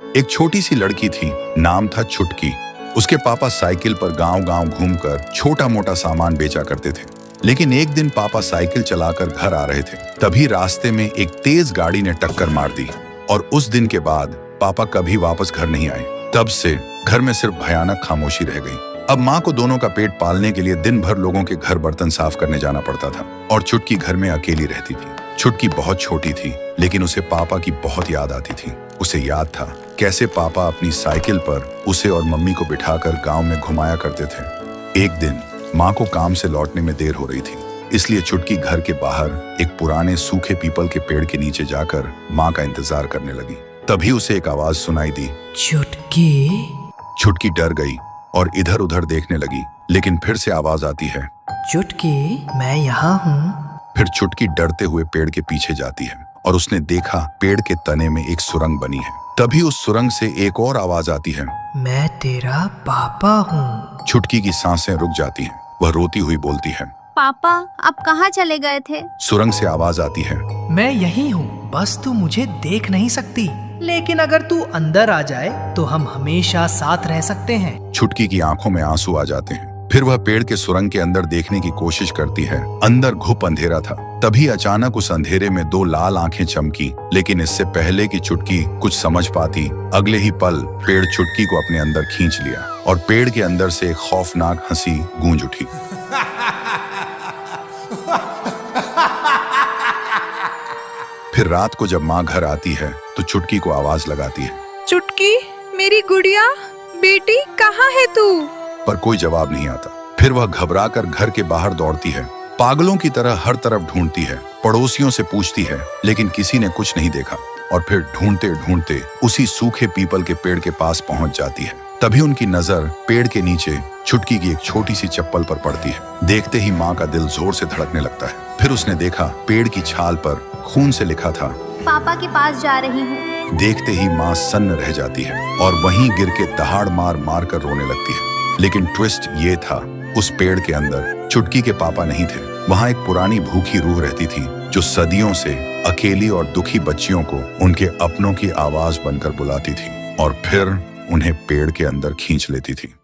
एक छोटी सी लड़की थी, नाम था छुटकी। उसके पापा साइकिल पर गांव-गांव घूमकर छोटा मोटा सामान बेचा करते थे। लेकिन एक दिन पापा साइकिल चलाकर घर आ रहे थे, तभी रास्ते में एक तेज गाड़ी ने टक्कर मार दी और उस दिन के बाद पापा कभी वापस घर नहीं आए। तब से घर में सिर्फ भयानक खामोशी रह गई। अब माँ को दोनों का पेट पालने के लिए दिन भर लोगों के घर बर्तन साफ करने जाना पड़ता था और छुटकी घर में अकेली रहती थी। छुटकी बहुत छोटी थी, लेकिन उसे पापा की बहुत याद आती थी। उसे याद था कैसे पापा अपनी साइकिल पर उसे और मम्मी को बिठाकर गांव में घुमाया करते थे। एक दिन माँ को काम से लौटने में देर हो रही थी, इसलिए छुटकी घर के बाहर एक पुराने सूखे पीपल के पेड़ के नीचे जाकर माँ का इंतजार करने लगी। तभी उसे एक आवाज सुनाई दी, छुटकी। छुटकी डर गई और इधर उधर देखने लगी, लेकिन फिर से आवाज आती है, छुटकी, मैं यहाँ हूँ। फिर छुटकी डरते हुए पेड़ के पीछे जाती है और उसने देखा पेड़ के तने में एक सुरंग बनी है। तभी उस सुरंग से एक और आवाज आती है, मैं तेरा पापा हूँ। छुटकी की सांसें रुक जाती हैं। वह रोती हुई बोलती है, पापा आप कहाँ चले गए थे? सुरंग से आवाज आती है, मैं यही हूँ, बस तू मुझे देख नहीं सकती, लेकिन अगर तू अंदर आ जाए तो हम हमेशा साथ रह सकते हैं। छुटकी की आंखों में आंसू आ जाते हैं। फिर वह पेड़ के सुरंग के अंदर देखने की कोशिश करती है। अंदर घुप अंधेरा था। तभी अचानक उस अंधेरे में दो लाल आंखें चमकी, लेकिन इससे पहले कि छुटकी कुछ समझ पाती, अगले ही पल पेड़ छुटकी को अपने अंदर खींच लिया और पेड़ के अंदर से एक खौफनाक हंसी गूंज उठी। फिर रात को जब माँ घर आती है तो छुटकी को आवाज लगाती है, चुटकी, मेरी गुड़िया, बेटी कहाँ है तू? पर कोई जवाब नहीं आता। फिर वह घबराकर घर के बाहर दौड़ती है, पागलों की तरह हर तरफ ढूंढती है, पड़ोसियों से पूछती है, लेकिन किसी ने कुछ नहीं देखा। और फिर ढूंढते ढूंढते उसी सूखे पीपल के पेड़ के पास पहुंच जाती है। तभी उनकी नजर पेड़ के नीचे छुटकी की एक छोटी सी चप्पल पर पड़ती है। देखते ही माँ का दिल जोर से धड़कने लगता है। फिर उसने देखा पेड़ की छाल पर खून से लिखा था, पापा के पास जा रही हूँ। देखते ही माँ सन्न रह जाती है और वहीं गिर के दहाड़ मार मार कर रोने लगती है। लेकिन ट्विस्ट ये था, उस पेड़ के अंदर छुटकी के पापा नहीं थे। वहां एक पुरानी भूखी रूह रहती थी, जो सदियों से अकेली और दुखी बच्चियों को उनके अपनों की आवाज बनकर बुलाती थी और फिर उन्हें पेड़ के अंदर खींच लेती थी।